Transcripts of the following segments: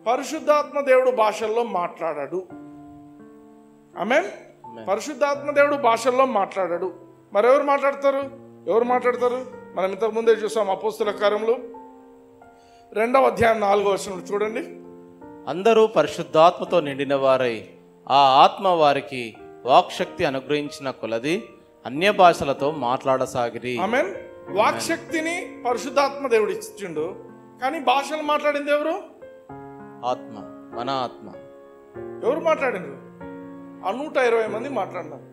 పరిశుద్ధాత్మ దేవుడు భాషల్లో మాట్లాడాడు. ఆమేన్. పరిశుద్ధాత్మ దేవుడు భాషల్లో మాట్లాడాడు. మరెవరు మాట్లాడతారు? మనం ఇంతకు ముందే చూసాం అపోస్తల కార్యములు 2వ అధ్యాయం 4వ వచనం చూడండి. అందరూ పరిశుద్ధాత్మతో నిండిన వారై ఆ ఆత్మ వారికి వాక్శక్తి అనుగ్రహించిన కొలది అన్య భాషలతో మాట్లాడసాగిరి. ఆమేన్. వాక్శక్తిని పరిశుద్ధాత్మ దేవుడు ఇచ్చిండు, కానీ భాషలు మాట్లాడింది ఎవరు? ఆత్మ, మన ఆత్మ. ఎవరు మాట్లాడినారు? 120 మంది మాట్లాడినారు.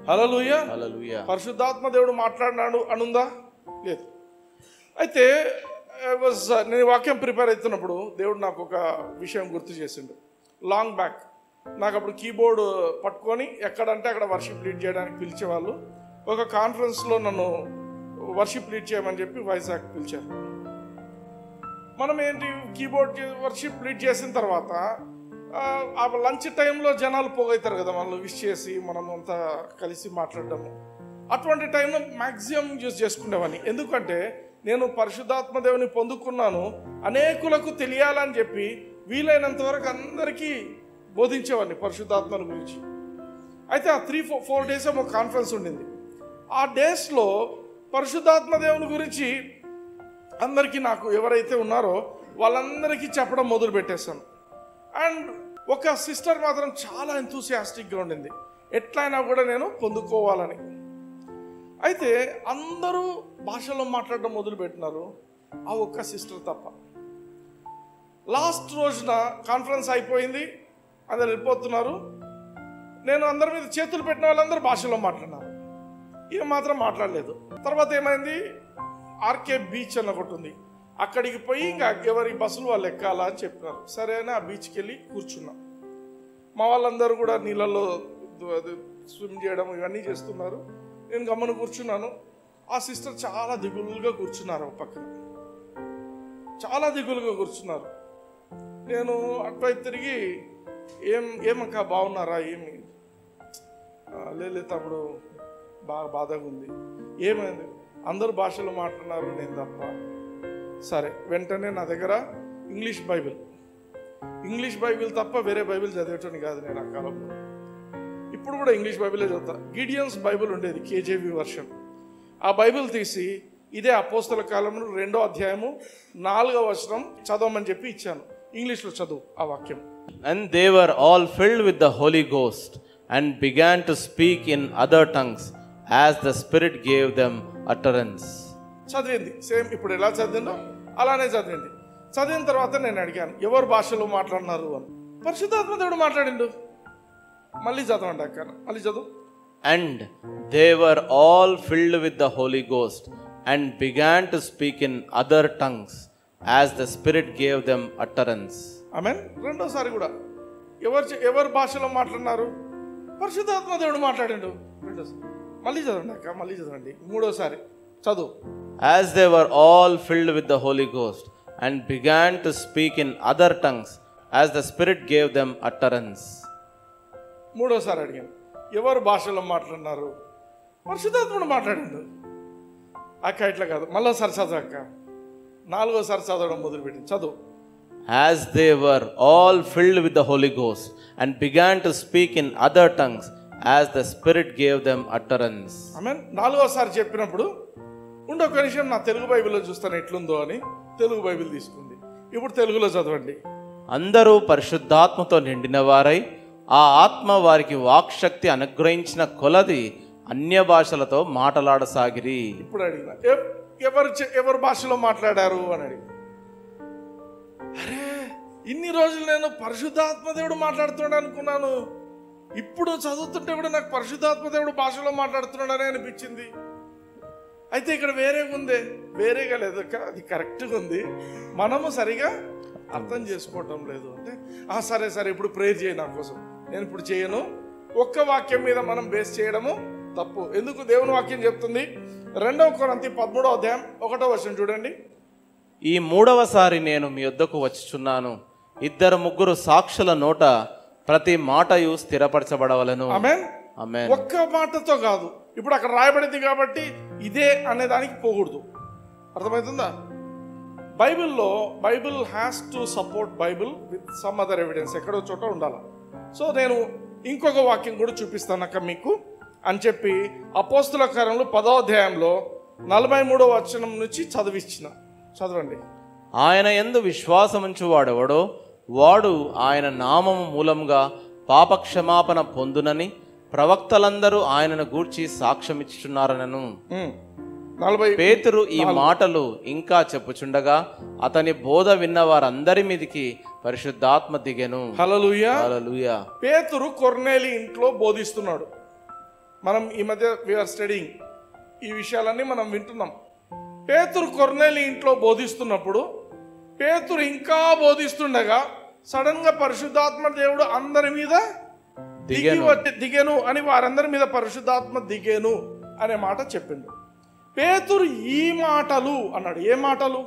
హల్లెలూయా. హల్లెలూయా. పరిశుద్ధాత్మ దేవుడు మాట్లాడినాడు అనుందా? లేదు. అయితే నేను వాక్యం ప్రిపేర్ అవుతున్నప్పుడు దేవుడు నాకు ఒక విషయం గుర్తు చేసిండు. లాంగ్ బ్యాక్ నాకు అప్పుడు కీబోర్డ్ పట్టుకొని ఎక్కడంటే అక్కడ వర్షిప్ లీడ్ చేయడానికి పిలిచేవాళ్ళు. ఒక కాన్ఫరెన్స్లో నన్ను వర్షిప్ లీడ్ చేయమని చెప్పి వైజాగ్ పిలిచారు. మనం ఏంటి, కీబోర్డ్ వర్షిప్ లీడ్ చేసిన తర్వాత ఆ లంచ్ టైంలో జనాలు పోగవుతారు కదా, మనల్ని విష్ చేసి మనం అంతా కలిసి మాట్లాడడము. అటువంటి టైంలో మ్యాక్సిమం యూజ్ చేసుకునేవాడిని. ఎందుకంటే నేను పరిశుద్ధాత్మ దేవుని పొందుకున్నాను, అనేకులకు తెలియాలని చెప్పి వీలైనంత వరకు అందరికీ బోధించేవాడిని పరిశుద్ధాత్మని గురించి. అయితే ఆ 3-4 డేస్ ఒక కాన్ఫరెన్స్ ఉండింది. ఆ డేస్లో పరిశుద్ధాత్మ దేవుని గురించి అందరికీ, నాకు ఎవరైతే ఉన్నారో వాళ్ళందరికీ చెప్పడం మొదలు పెట్టేశాను. అండ్ ఒక సిస్టర్ మాత్రం చాలా ఎంతూసియాస్టిక్గా ఉండింది, ఎట్లయినా కూడా నేను పొందుకోవాలని. అయితే అందరూ భాషలో మాట్లాడడం మొదలు పెట్టినారు, ఆ ఒక్క సిస్టర్ తప్ప. లాస్ట్ రోజున కాన్ఫరెన్స్ అయిపోయింది, అందరు వెళ్ళిపోతున్నారు. నేను అందరి మీద చేతులు పెట్టిన వాళ్ళందరూ భాషలో మాట్లాడినారు, ఏం మాత్రం మాట్లాడలేదు. తర్వాత ఏమైంది, ఆర్కే బీచ్ అని ఒకటి ఉంది, అక్కడికి పోయి ఇంకా ఎవరి బస్సులు వాళ్ళు ఎక్కాలా అని చెప్పినారు. సరే అని ఆ బీచ్కి వెళ్ళి కూర్చున్నాం. మా వాళ్ళందరూ కూడా నీళ్ళల్లో స్విమ్ చేయడం ఇవన్నీ చేస్తున్నారు. నేను గమ్మున కూర్చున్నాను. ఆ సిస్టర్ చాలా దిగులుగా కూర్చున్నారు, ఒక పక్కన చాలా దిగులుగా కూర్చున్నారు. నేను అటువైపు తిరిగి ఏమక్క బాగున్నారా, ఏమి లేదు తమ్ముడు బాగా బాధగా ఉంది, ఏమైంది, అందరూ భాషలో మాట్లాడినారు, నేను తప్ప. సరే, వెంటనే నా దగ్గర ఇంగ్లీష్ బైబిల్ తప్ప వేరే బైబిల్ చదివేటని కాదు నేను ఆ కాలంలో. ఇప్పుడు కూడా ఇంగ్లీష్ బైబిలే చదువుతా. గిడియన్స్ బైబిల్ ఉండేది, కేజేవి వర్షన్. ఆ బైబిల్ తీసి ఇదే అపోస్తల కాలంలో 2వ అధ్యాయము 4వ వచనం చదవమని చెప్పి ఇచ్చాను. ఇంగ్లీష్లో చదువు ఆ వాక్యం. And they were all filled with the Holy Ghost and began to speak in other tongues as the Spirit gave them utterance. చదివింది సేమ్ ఇప్పుడు ఎలా చదివిందో అలానే చదివింది. చదివిన తర్వాత నేను అడిగాను, ఎవరు భాషలో మాట్లాడినారు అని. పరిశుద్ధాత్మ దేవుడు మాట్లాడిండు. మళ్ళీ చదవండి అక్క, మళ్ళీ చదువు. And they were all filled with the Holy Ghost and began to speak in other tongues as the Spirit gave them utterance. ఆమేన్. రెండోసారి కూడా ఎవరు భాషలో మాట్లాడినారు? పరిశుద్ధాత్మ దేవుడు మాట్లాడిండు. రెండోసారి మళ్ళీ చదవండి అక్క, మళ్ళీ చదవండి. మూడోసారి చదువు. As they were all filled with the Holy Ghost and began to speak in other tongues as the Spirit gave them utterance. మూడోసారి అడిగాను, ఎవరు భాషలో మాట్లాడినారు? పరిశుద్ధాత్ముడు మాట్లాడిండు. అక్క ఇట్లా కాదు, మళ్ళోసారి చదువు అక్క. 4వసారి చదవడం మొదలుపెట్టింది, చదువు. As they were all filled with the Holy Ghost and began to speak in other tongues as the Spirit gave them utterance. ఆమేన్. 4వసారి చెప్పినప్పుడు ఒక నిమిషం నా తెలుగు బైబిల్లో చూస్తాను ఎట్లుందో అని తెలుగు బైబిల్ తీసుకుంది. ఇప్పుడు తెలుగులో చదవండి. అందరూ పరిశుద్ధాత్మతో నిండిన వారై ఆ ఆత్మ వారికి వాక్శక్తి అనుగ్రహించిన కొలది అన్య భాషలతో మాట్లాడసాగిరి. ఇప్పుడు అడిగిన ఎవరు భాషలో మాట్లాడారు అని అడిగి, అరే ఇన్ని రోజులు నేను పరిశుద్ధాత్మ దేవుడు మాట్లాడుతున్నాడు అనుకున్నాను, ఇప్పుడు చదువుతుంటే కూడా నాకు పరిశుద్ధాత్మ దేవుడు భాషలో మాట్లాడుతున్నాడని అనిపించింది. అయితే ఇక్కడ వేరేగా ఉంది, వేరేగా లేదు, అది కరెక్ట్గా ఉంది, మనము సరిగా అర్థం చేసుకోవటం లేదు. అంటే సరే సరే ఇప్పుడు ప్రేయర్ చేయి నా కోసం. నేను ఇప్పుడు చేయను. ఒక్క వాక్యం మీద మనం బేస్ చేయడము తప్పు. ఎందుకు? దేవుని వాక్యం చెప్తుంది 2వ కొరింథీ 13వ అధ్యాయం 1వ వచనం చూడండి. ఈ 3వసారి నేను మీ యొద్దకు వచ్చుచున్నాను, 2-3 సాక్షుల నోట ప్రతి మాటయు స్థిరపరచబడవలెను. ఆమేన్. ఆమేన్. ఒక్క మాటతో కాదు, ఇప్పుడు అక్కడ రాయబడింది కాబట్టి ఇదే అనే దానికి పోకూడదు. అర్థమవుతుందా? Bible has to support Bible with some other evidence, ఎక్కడో చోట ఉండాలి. సో నేను ఇంకొక వాక్యం కూడా చూపిస్తాను అక్క మీకు అని చెప్పి అపోస్తుల కార్యములు 10వ అధ్యాయంలో 43వ వచనం నుంచి చదవండి. ఆయన యందు విశ్వాసముంచు వాడెవడో వాడు ఆయన నామము మూలంగా పాపక్షమాపణ పొందునని ప్రవక్తలందరూ ఆయనను గూర్చి సాక్ష్యమిచ్చుచున్నారనను. పేతురు ఈ మాటలు ఇంకా చెప్పుచుండగా అతని బోధ విన్న వారందరి మీదికి పరిశుద్ధాత్మ దిగెను. హల్లెలూయా. హల్లెలూయా. పేతురు కొర్నేలి ఇంట్లో బోధిస్తున్నాడు. మనం ఈ మధ్య వీఆర్ స్టడీయింగ్ ఈ విషయాలన్నీ మనం వింటున్నాం. పేతురు కొర్నేలి ఇంట్లో బోధిస్తున్నప్పుడు పేతురు ఇంకా బోధిస్తుండగా సడన్ గా పరిశుద్ధాత్మ దేవుడు అందరి మీద దిగెను అని, వారందరి మీద పరిశుద్ధాత్మ దిగెను అనే మాట చెప్పిండు. పేతురు ఈ మాటలు అన్నాడు. ఏ మాటలు?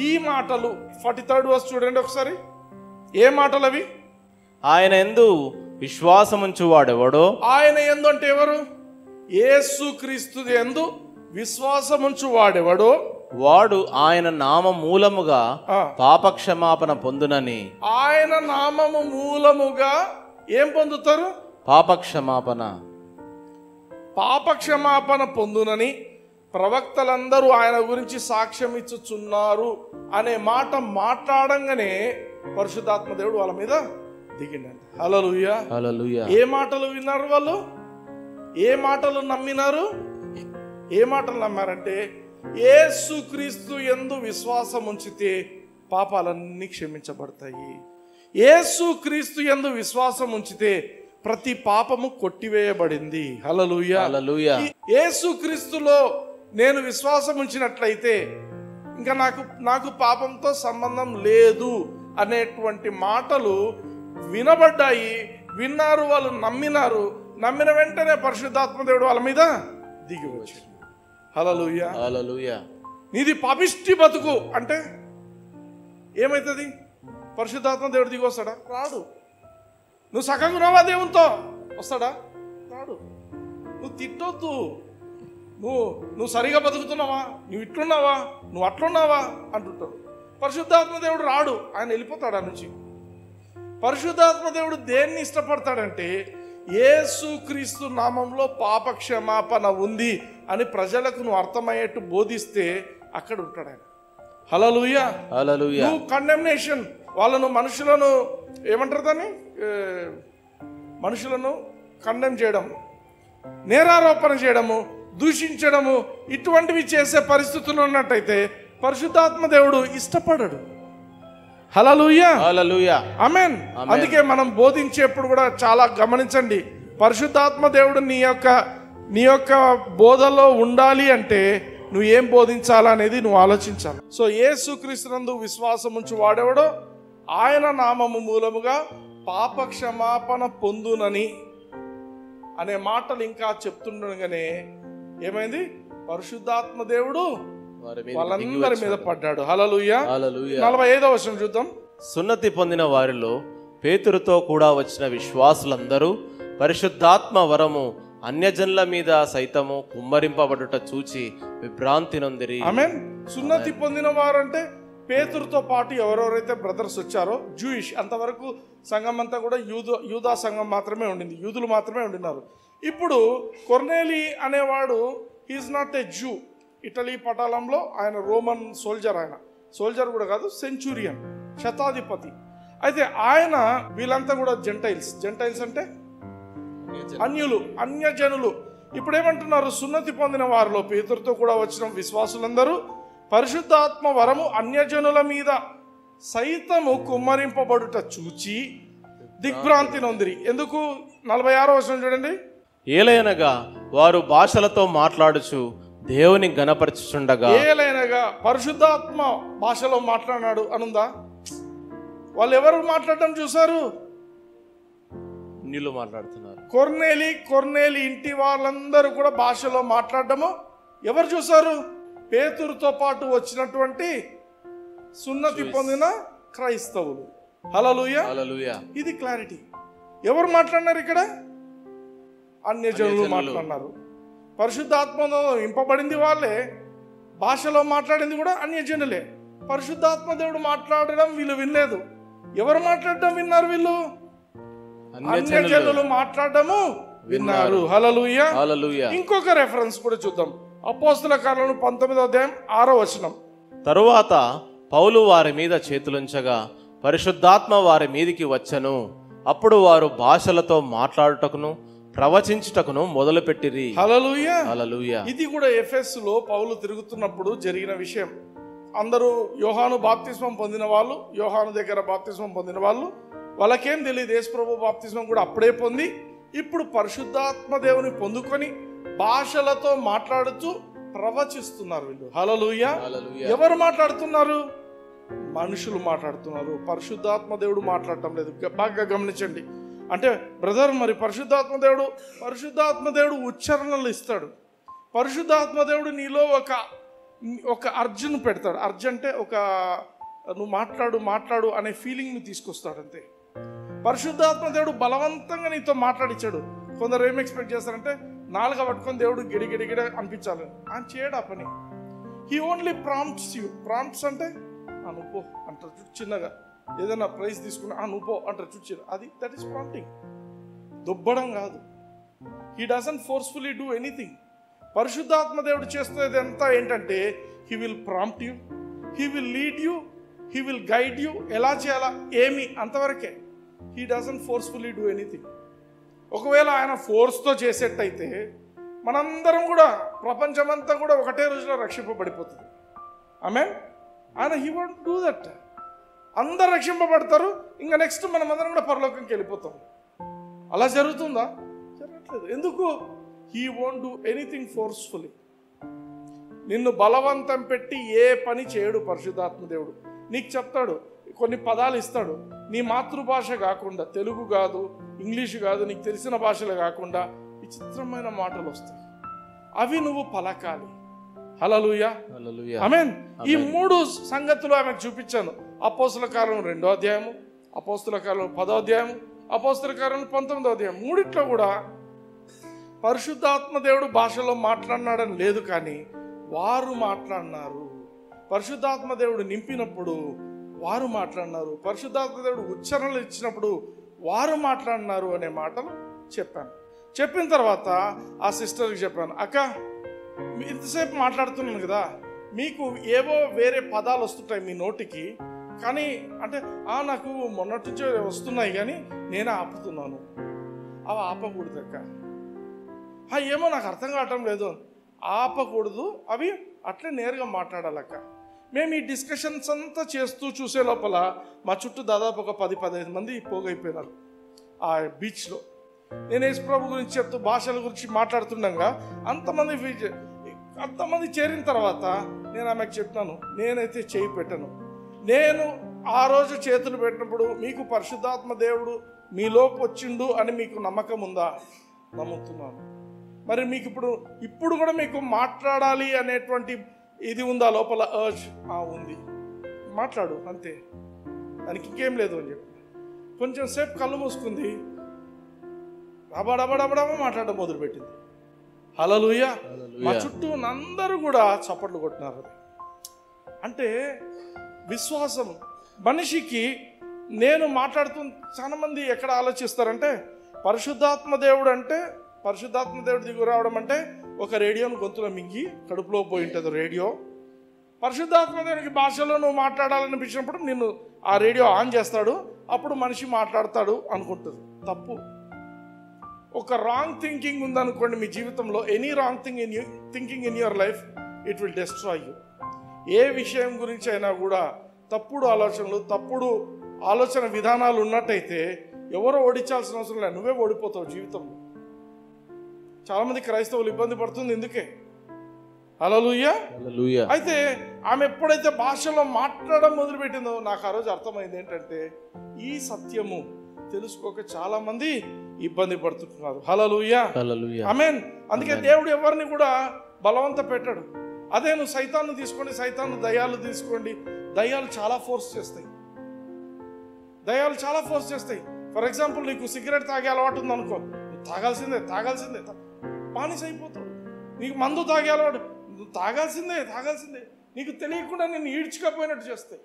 ఈ మాటలు 43rd verse చూడండి ఒకసారి. ఏ మాటలు అవి? ఆయన యందు విశ్వాసముంచు వాడెవడో. ఆయన యందు అంటే ఎవరు? యేసుక్రీస్తు యందు విశ్వాసముంచు వాడెవడో వాడు ఆయన నామ మూలముగా పాపక్షమాపణ పొందునని. ఆయన నామము మూలముగా ఏం పొందుతారు? పాపక్షమాపణ పొందునని ప్రవక్తలందరూ ఆయన గురించి సాక్ష్యం ఇచ్చుచున్నారు అనే మాట మాట్లాడంగానే పరిశుద్ధాత్మ దేవుడు వాళ్ళ మీద దిగిండండి. హల్లెలూయా. హల్లెలూయా. ఏ మాటలు విన్నారు వాళ్ళు? ఏ మాటలు నమ్మినారు? ఏ మాటలు నమ్మారంటే యేసుక్రీస్తు యందు విశ్వాసం ఉంచితే పాపాలన్నీ క్షమించబడతాయి. యేసుక్రీస్తు యందు విశ్వాసం ఉంచితే ప్రతి పాపము కొట్టివేయబడింది. హల్లెలూయా. హల్లెలూయా. యేసుక్రీస్తులో నేను విశ్వాసం ఉంచినట్లయితే ఇంకా నాకు పాపంతో సంబంధం లేదు అనేటువంటి మాటలు వినబడ్డాయి. విన్నారు, వాళ్ళు నమ్మినారు. నమ్మిన వెంటనే పరిశుద్ధాత్మ దేవుడు వాళ్ళ మీద దిగి వచ్చాడు. హల్లెలూయా. హల్లెలూయా. నీది పాపిష్టి బతుకు అంటే ఏమవుతుంది? పరిశుద్ధాత్మ దేవుడు దిగి వస్తాడా? రాడు. నువ్వు సగంగా ఉన్నావా దేవునితో? వస్తాడా? రాడు. నువ్వు తిట్టొద్దు. నువ్వు సరిగా బతుకుతున్నావా, నువ్వు ఇట్లున్నావా, నువ్వు అట్లున్నావా అంటుంటాడు. పరిశుద్ధాత్మ దేవుడు రాడు, ఆయన వెళ్ళిపోతాడు ఆ నుంచి. పరిశుద్ధాత్మ దేవుడు దేన్ని ఇష్టపడతాడంటే యేసుక్రీస్తు నామంలో పాప క్షమాపణ ఉంది అని ప్రజలకు నువ్వు అర్థమయ్యేట్టు బోధిస్తే అక్కడ ఉంటాడు ఆయన. హల్లెలూయా. హల్లెలూయా. నువ్వు కండెమ్నేషన్ వాళ్ళను మనుషులను ఏమంటారు దాన్ని, మనుషులను కండెమ్ చేయడం, నేరారోపణ చేయడము, దూషించడము, ఇటువంటివి చేసే పరిస్థితులు ఉన్నట్టయితే పరిశుద్ధాత్మ దేవుడు ఇష్టపడడు. హల్లెలూయా. హల్లెలూయా. ఆమేన్. అందుకే మనం బోధించేప్పుడు కూడా చాలా గమనించండి. పరిశుద్ధాత్మ దేవుడు నీ యొక్క బోధలో ఉండాలి అంటే నువ్వు ఏం బోధించాలనేది నువ్వు ఆలోచించాలి. సో యేసుక్రీస్తునందు విశ్వాసం ఉంచి వాడెవడో ఆయన నామము మూలముగా పాప క్షమాపణ పొందునని అనే మాటలు ఇంకా చెప్తుండగానే ఏమైంది? పరిశుద్ధాత్మ దేవుడు వాళ్ళందరి మీద పడ్డాడు. హల్లెలూయా. 45వ వచనం చూద్దాం. సున్నతి పొందిన వారిలో పేతురుతో కూడా వచ్చిన విశ్వాసులందరూ పరిశుద్ధాత్మ వరము అన్యజనుల మీద సైతము కుమ్మరింపబడుట చూచి విభ్రాంతి నొందిరి. ఆమేన్. సున్నతి పొందిన వారంటే పేతురుతో పాటు ఎవరెవరైతే బ్రదర్స్ వచ్చారో జూయిష్, అంతవరకు సంఘం అంతా కూడా యూదా సంఘం మాత్రమే ఉండింది, యూదులు మాత్రమే ఉండినారు. ఇప్పుడు కొర్నేలి అనేవాడు is not a Jew. Italy పటాలంలో ఆయన రోమన్ సోల్జర్, ఆయన సోల్జర్ కూడా కాదు, సెంచురియన్, శతాధిపతి. అయితే ఆయన వీళ్ళంతా కూడా జెంటైల్స్ అంటే అన్యులు, అన్యజనులు. ఇప్పుడు ఏమంటున్నారు? సున్నతి పొందిన వారిలో పేతురుతో కూడా వచ్చిన విశ్వాసులందరూ పరిశుద్ధాత్మ వరము అన్యజనుల మీద సైతము కుమ్మరింపబడుట చూచి దిగ్భ్రాంతి నొందిరి. ఎందుకు? 46వ వచనం చూడండి. ఏలైనగా వారు భాషలతో మాట్లాడుచు దేవుని గణపరచుచుండగా. ఏలైనగా పరిశుద్ధాత్మ భాషలో మాట్లాడినాడు అనుందా? వాళ్ళు ఎవరు మాట్లాడటం చూసారు? నీళ్ళు మాట్లాడుతున్నారు. కొర్నేలి ఇంటి వాళ్ళందరూ కూడా భాషలో మాట్లాడటము ఎవరు చూసారు? పేతురుతో పాటు వచ్చినటువంటి సున్నతి పొందిన క్రైస్తవులు. హల్లెలూయా. హల్లెలూయా. ఇది క్లారిటీ. ఎవరు మాట్లాడినారు ఇక్కడ? అన్యజనులు మాట్లాడినారు. పరిశుద్ధాత్మలో ఇంపబడింది వాళ్ళే, భాషలో మాట్లాడింది కూడా అన్యజనులే. పరిశుద్ధాత్మ దేవుడు మాట్లాడడం వీళ్ళు వినలేదు. ఎవరు మాట్లాడడం విన్నారు? వీళ్ళు అన్యజనులు మాట్లాడడము విన్నారు. హల్లెలూయా. హల్లెలూయా. ఇంకొక రెఫరెన్స్ కూడా చూద్దాం. అపోస్తల కార్యములు 19వ అధ్యాయం 6వ వచనం. తరువాత పౌలు వారి మీద చేతులుంచగా పరిశుద్ధాత్మ వారి మీదికి వచ్చెను. అప్పుడు వారు భాషలతో మాట్లాడుటకును ప్రవచించుటకును మొదలుపెట్టిరి. హల్లెలూయా. హల్లెలూయా. ఇది కూడా ఎఫెస్సులో పౌలు తిరుగుతున్నప్పుడు జరిగిన విషయం. అందరూ యోహాను బాప్తిస్మం పొందిన వాళ్ళు, యోహాను దగ్గర బాప్తిస్మం పొందిన వాళ్ళు, వాళ్ళకేం తెలియదు యేసుప్రభు బాప్తిస్మం కూడా అప్పుడే పొంది ఇప్పుడు పరిశుద్ధాత్మ దేవుని పొందుకొని భాషలతో మాట్లాడుతూ ప్రవచిస్తున్నారు వీళ్ళు. హల్లెలూయా. ఎవరు మాట్లాడుతున్నారు? మనుషులు మాట్లాడుతున్నారు. పరిశుద్ధాత్మ దేవుడు మాట్లాడటం లేదు. బాగా గమనించండి. అంటే బ్రదర్, మరి పరిశుద్ధాత్మ దేవుడు ఉచ్చారణలు ఇస్తాడు. పరిశుద్ధాత్మ దేవుడు నీలో ఒక అర్జును పెడతాడు. అర్జు అంటే నువ్వు మాట్లాడు అనే ఫీలింగ్ని తీసుకొస్తాడు అంతే. పరిశుద్ధాత్మ దేవుడు బలవంతంగా నీతో మాట్లాడించాడు. కొందరు ఏం ఎక్స్పెక్ట్ చేస్తారంటే నాలుక పట్టుకొని దేవుడు గిడిగిడిగిడ అనిపించాలి. ఆయన చేయడా పని. He only prompts you. Prompts అంటే నువ్వు పో అంటారు చిన్నగా. ఏదైనా ప్రైజ్ తీసుకున్నా నువ్వు పో అంటారు చిన్న. That is prompting. దుబ్బడం కాదు. He doesn't forcefully do anything. పరిశుద్ధాత్మ దేవుడు చేస్తున్నది అంతా ఏంటంటే he will prompt you, he will lead you, he will guide you. ఎలా చేయాలా ఏమి అంతవరకే. He doesn't forcefully do anything. ఒకవేళ ఆయన ఫోర్స్తో చేసేట్టయితే మనందరం కూడా, ప్రపంచమంతా కూడా ఒకటే రోజులో రక్షింపబడిపోతుంది. ఆమేన్. ఆయన హీ వోంట్ డూ దట్. అందరు రక్షింపబడతారు, ఇంకా నెక్స్ట్ మనమందరం కూడా పరలోకంకి వెళ్ళిపోతాం. అలా జరుగుతుందా? జరగట్లేదు. ఎందుకు? He won't do anything forcefully. నిన్ను బలవంతం పెట్టి ఏ పని చేయడు పరిశుద్ధాత్మ దేవుడు. నీకు చెప్తాడు, కొన్ని పదాలు ఇస్తాడు. నీ మాతృభాష కాకుండా, తెలుగు కాదు, ఇంగ్లీషు కాదు, నీకు తెలిసిన భాషలు కాకుండా విచిత్రమైన మాటలు వస్తాయి. అవి నువ్వు పలకాలి. హల్లెలూయా. ఆమేన్. ఈ 3 సంగతులు ఆమెకు చూపించాను. అపోస్తల కార్యం 2వ అధ్యాయము, అపోస్తల కార్యం 10వ అధ్యాయము, అపోస్తల కార్యం 19వ అధ్యాయం. మూడిట్లో కూడా పరిశుద్ధాత్మ దేవుడు భాషలో మాట్లాడినాడని లేదు, కానీ వారు మాట్లాడినారు. పరిశుద్ధాత్మ దేవుడు నింపినప్పుడు వారు మాట్లాడినారు. పరిశుద్ధాత్మ దేవుడు ఉచ్చారణలు ఇచ్చినప్పుడు వారు మాట్లాడినారు అనే మాటలు చెప్పాను. చెప్పిన తర్వాత ఆ సిస్టర్కి చెప్పాను, అక్క ఇంతసేపు మాట్లాడుతున్నాను కదా, మీకు ఏవో వేరే పదాలు వస్తుంటాయి మీ నోటికి, కానీ అంటే నాకు మొన్నటి నుంచే వస్తున్నాయి కానీ నేనే ఆపుతున్నాను. అవి ఆపకూడదు అక్క. ఏమో నాకు అర్థం కావటం లేదు. ఆపకూడదు, అవి అట్లే నేరుగా మాట్లాడాలక్క. మేము ఈ డిస్కషన్స్ అంతా చేస్తూ చూసే లోపల మా చుట్టూ దాదాపు ఒక 10-15 మంది పోగైపోయినారు ఆ బీచ్లో. నేను యేసుప్రభు గురించి చెప్తూ భాషల గురించి మాట్లాడుతుండగా అంతమంది చేరిన తర్వాత నేను ఆమెకు చెప్తాను, నేనైతే చేయి పెట్టను. నేను ఆ రోజు చేతులు పెట్టినప్పుడు మీకు పరిశుద్ధాత్మ దేవుడు మీలోకి వచ్చిండు అని మీకు నమ్మకం ఉందా? నమ్ముతున్నాను. మరి మీకు ఇప్పుడు కూడా మీకు మాట్లాడాలి అనేటువంటి ఇది ఉందా లోపల? ఉంది, మాట్లాడు అంతే, దానికి ఇంకేం లేదు అని చెప్పి కొంచెం సేపు కళ్ళు మూసుకుంది. డబడబడబడబ మాట్లాడడం మొదలుపెట్టింది. హల్లెలూయా. మా చుట్టూ అందరూ కూడా చప్పట్లు కొట్టినారు. అంటే విశ్వాసం మనిషికి. నేను మాట్లాడుతూ చాలా మంది ఎక్కడ ఆలోచిస్తారంటే పరిశుద్ధాత్మ దేవుడు దిగు రావడం అంటే ఒక రేడియోను గొంతులో మింగి కడుపులో పోయి ఉంటుంది రేడియో. పరిశుద్ధాత్మ దేవునికి భాషలో నువ్వు మాట్లాడాలనిపించినప్పుడు నిన్ను ఆ రేడియో ఆన్ చేస్తాడు, అప్పుడు మనిషి మాట్లాడతాడు అనుకుంటుంది. తప్పు. ఒక రాంగ్ థింకింగ్ ఉందనుకోండి మీ జీవితంలో, any wrong thinking in your life, it will destroy you. ఏ విషయం గురించి అయినా కూడా తప్పుడు ఆలోచనలు, తప్పుడు ఆలోచన విధానాలు ఉన్నట్టయితే ఎవరో ఓడించాల్సిన అవసరం లేదు, నువ్వే ఓడిపోతావు జీవితంలో. చాలామంది క్రైస్తవులు ఇబ్బంది పడుతుంది ఎందుకే? హల్లెలూయా. అయితే ఆమె ఎప్పుడైతే భాషలో మాట్లాడడం మొదలుపెట్టిందో నాకు ఆ రోజు అర్థమైంది ఏంటంటే ఈ సత్యము తెలుసుకోక చాలా మంది ఇబ్బంది పడుతున్నారు. హల్లెలూయా. ఆమేన్. అందుకే దేవుడు ఎవరిని కూడా బలవంత పెట్టాడు. అదే నువ్వు సైతాన్ని తీసుకోండి, దయ్యాలు తీసుకోండి, దయ్యాలు చాలా ఫోర్స్ చేస్తాయి. ఫర్ ఎగ్జాంపుల్ నీకు సిగరెట్ తాగే అలవాటు ఉందనుకో, నువ్వు తాగాల్సిందే బానిస అయిపోతాడు. నీకు మందు తాగే అలవాటు, నువ్వు తాగాల్సిందే. నీకు తెలియకుండా నిన్ను ఈడ్చుకపోయినట్టు చేస్తాయి.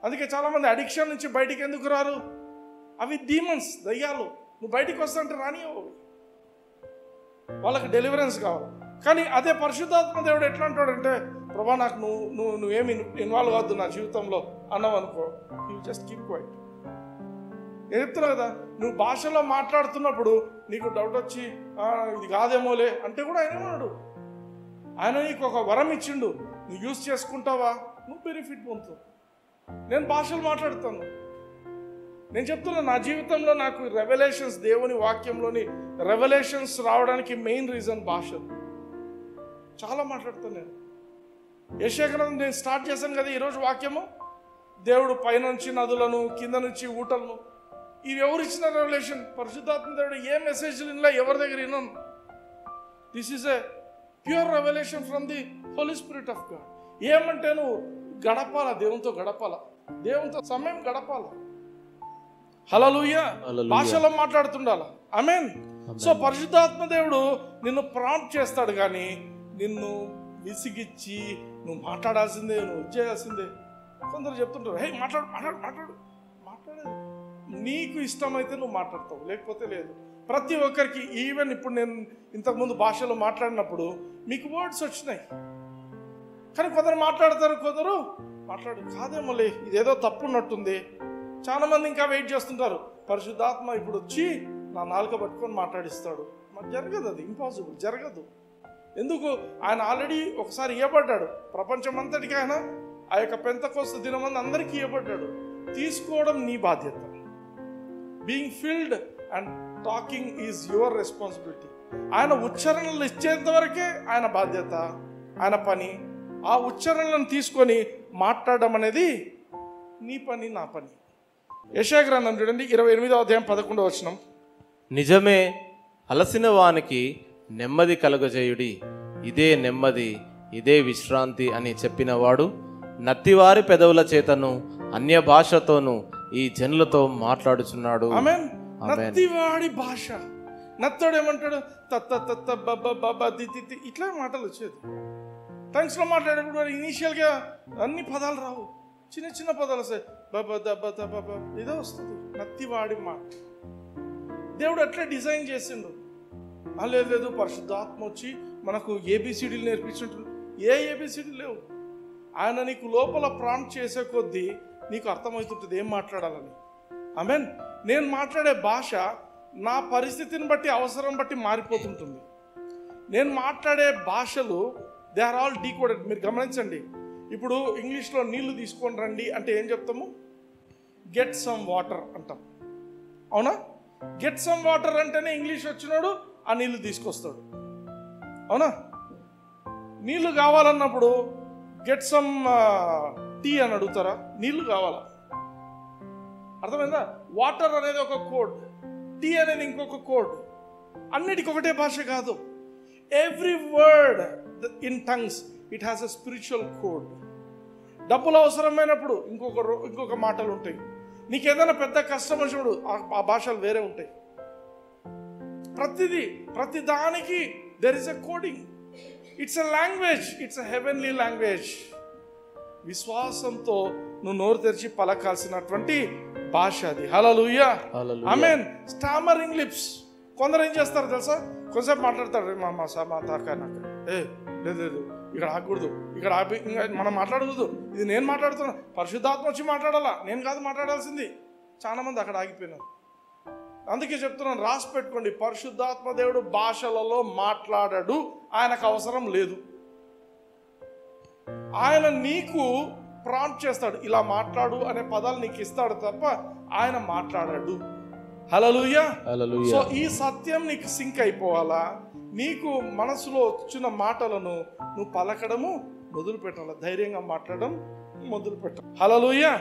అందుకే చాలామంది అడిక్షన్ నుంచి బయటికి ఎందుకు రారు? అవి డీమన్స్, దయ్యాలు. నువ్వు బయటికి వస్తుంటే రానియవు, వాళ్ళకి డెలివరెన్స్ కావాలి. కానీ అదే పరిశుద్ధాత్మ దేవుడు ఎట్లా అంటాడంటే, ప్రభా నాకు నువ్వేమి ఇన్వాల్వ్ అవ్వద్దు నా జీవితంలో అన్నావు అనుకో, యూ జస్ట్ కీప్ క్వైట్. నేను చెప్తున్నా కదా, నువ్వు భాషలో మాట్లాడుతున్నప్పుడు నీకు డౌట్ వచ్చి ఇది కాదేమోలే అంటే కూడా ఆయన ఏమన్నాడు, ఆయన నీకు ఒక వరం ఇచ్చిండు, నువ్వు యూజ్ చేసుకుంటావా, నువ్వు బెనిఫిట్ పొందుతావు. నేను భాషలు మాట్లాడుతాను. నేను చెప్తున్నా, నా జీవితంలో నాకు రెవల్యూషన్స్, దేవుని వాక్యంలోని రెవల్యూషన్స్ రావడానికి మెయిన్ రీజన్ భాషలు. చాలా మాట్లాడుతాను నేను. యెషయా గ్రంథం నేను స్టార్ట్ చేశాను కదా ఈరోజు వాక్యము, దేవుడు పైనుంచి నదులను, కింద నుంచి ఊటలను, ఇవి ఎవరు ఇచ్చిన రెవల్యూషన్? పరిశుద్ధాత్మ దేవుడు. ఏ మెసేజ్లు ఇలా ఎవరి దగ్గర విన్నాను? This is a pure revolution from the holy spirit of God. ఏమంటే నువ్వు గడపాల, దేవునితో గడపాల, దేవునితో సమయం గడపాల. హల్లెలూయా. భాషలో మాట్లాడుతుండాల. ఆమేన్. సో పరిశుద్ధాత్మ దేవుడు నిన్ను ప్రాంప్ట్ చేస్తాడు, కానీ నిన్ను విసిగిచ్చి నువ్వు మాట్లాడాల్సిందే, నువ్వు చేయాల్సిందే. కొందరు చెప్తుంటారు, హే మాట్లాడు మాట్లాడు మాట్లాడు మాట్లాడేది నీకు ఇష్టమైతే నువ్వు మాట్లాడతావు, లేకపోతే లేదు. ప్రతి ఒక్కరికి, ఈవెన్ ఇప్పుడు నేను ఇంతకుముందు భాషలో మాట్లాడినప్పుడు మీకు వర్డ్స్ వచ్చినాయి, కానీ కొందరు మాట్లాడతారు, కొందరు మాట్లాడు కాదేమోలే, ఇదేదో తప్పు ఉన్నట్టుంది. చాలా మంది ఇంకా వెయిట్ చేస్తుంటారు, పరిశుద్ధాత్మ ఇప్పుడు వచ్చి నా నాలుక పట్టుకొని మాట్లాడిస్తాడు. మాకు జరగదు, అది ఇంపాసిబుల్, జరగదు. ఎందుకు? ఆయన ఆల్రెడీ ఒకసారి ఇవ్వబడ్డాడు ప్రపంచమంతటికి. ఆయన ఆ యొక్క పెంతెకోస్తు దినమందు అందరికీ ఇవ్వబడ్డాడు. తీసుకోవడం నీ బాధ్యత. Being field and talking is your responsibility. ఆయన ఉచ్చారణలు ఇచ్చేంత వరకే ఆయన బాధ్యత, ఆయన పని. ఆ ఉచ్చారణలను తీసుకొని మాట్లాడడం అనేది నీ పని, నా పని. యెషయా గ్రంథం చూడండి, 28వ అధ్యాయం 11వ వచనం. నిజమే, అలసిన వానికి నెమ్మది కలుగజేయుడి, ఇదే నెమ్మది, ఇదే విశ్రాంతి అని చెప్పినవాడు నత్తివారి పెదవుల చేతను అన్య భాషతోను ఈ జనులతో మాట్లాడుచున్నాడు. ఆమేన్. నత్తివాడి భాష. నత్తోడు ఏమంటాడు? తత్త తత్త బబ్బ బబ్బ దిత్తి ఇట్లా మాటలు వచ్చేది. టంగ్స్లో మాట్లాడేప్పుడు ఇనీషియల్గా అన్ని పదాలు రావు, చిన్న చిన్న పదాలు వస్తాయి. బబ్బ దబ్బ దబ్బ ఇదే వస్తుంది. నత్తివాడి మాట. దేవుడు అట్లా డిజైన్ చేసిండు. లేదు లేదు, పరిశుద్ధాత్మ వచ్చి మనకు ఏబిసిడీలు నేర్పించుంటాడు. ఏ ఏబిసిడీలు లేవు. ఆయన నీకు లోపల ప్రాంప్ట్ చేసే కొద్దీ నీకు అర్థమవుతుంటుంది ఏం మాట్లాడాలని. ఆమేన్. నేను మాట్లాడే భాష నా పరిస్థితిని బట్టి, అవసరం బట్టి మారిపోతుంటుంది. నేను మాట్లాడే భాషలు దే ఆర్ ఆల్ డీకోడెడ్. మీరు గమనించండి, ఇప్పుడు ఇంగ్లీష్లో నీళ్లు తీసుకొని రండి అంటే ఏం చెప్తాము? గెట్ సమ్ వాటర్ అంటాం, అవునా? గెట్ సమ్ వాటర్ అంటేనే ఇంగ్లీష్ వచ్చినాడు ఆ నీళ్లు తీసుకొస్తాడు, అవునా? నీళ్లు కావాలన్నప్పుడు గెట్ సమ్ టీ అని అడుగుతారా? నీళ్లు కావాలా? అర్థమైందా? వాటర్ అనేది ఒక కోడ్, టీ అనేది ఇంకొక కోడ్. అన్నిటికీ ఒకటే భాష కాదు. Every word in tongues it has a spiritual code. డబ్బులు అవసరమైనప్పుడు ఇంకొక మాటలు ఉంటాయి. నీకు ఏదైనా పెద్ద కష్టం వచ్చినప్పుడు ఆ భాషలు వేరే ఉంటాయి. ప్రతి దానికి there is a coding. It's a language, it's a heavenly language. విశ్వాసంతో నువ్వు నోరు తెరిచి పలకాల్సినటువంటి భాష అది. హల్లెలూయా. ఆమేన్. Stammering lips. కొందరు ఏం చేస్తారు తెలుసా? కొంతసేపు మాట్లాడతారు, మా తాక నాకు లేదు లేదు, ఇక్కడ ఆగకూడదు, ఇక్కడ ఆపి ఇంకా మనం మాట్లాడకూడదు, ఇది నేను మాట్లాడుతున్నా, పరిశుద్ధాత్మ వచ్చి మాట్లాడాలా, నేను కాదు మాట్లాడాల్సింది. చాలా మంది అక్కడ ఆగిపోయినారు. అందుకే చెప్తున్నాను, రాసి పెట్టుకోండి, పరిశుద్ధాత్మ దేవుడు భాషలలో మాట్లాడడు, ఆయనకు అవసరం లేదు. ఆయన నీకు ప్రాంప్ట్ చేస్తాడు, ఇలా మాట్లాడు అనే పదాలు నీకు ఇస్తాడు తప్ప ఆయన మాట్లాడాడు. హల్లెలూయా. సో ఈ సత్యం నీకు సింక్ అయిపోవాలా? నీకు మనసులో వచ్చిన మాటలను నువ్వు పలకడము మొదలు పెట్టాలి, ధైర్యంగా మాట్లాడడం మొదలు పెట్టాలి. హల్లెలూయా.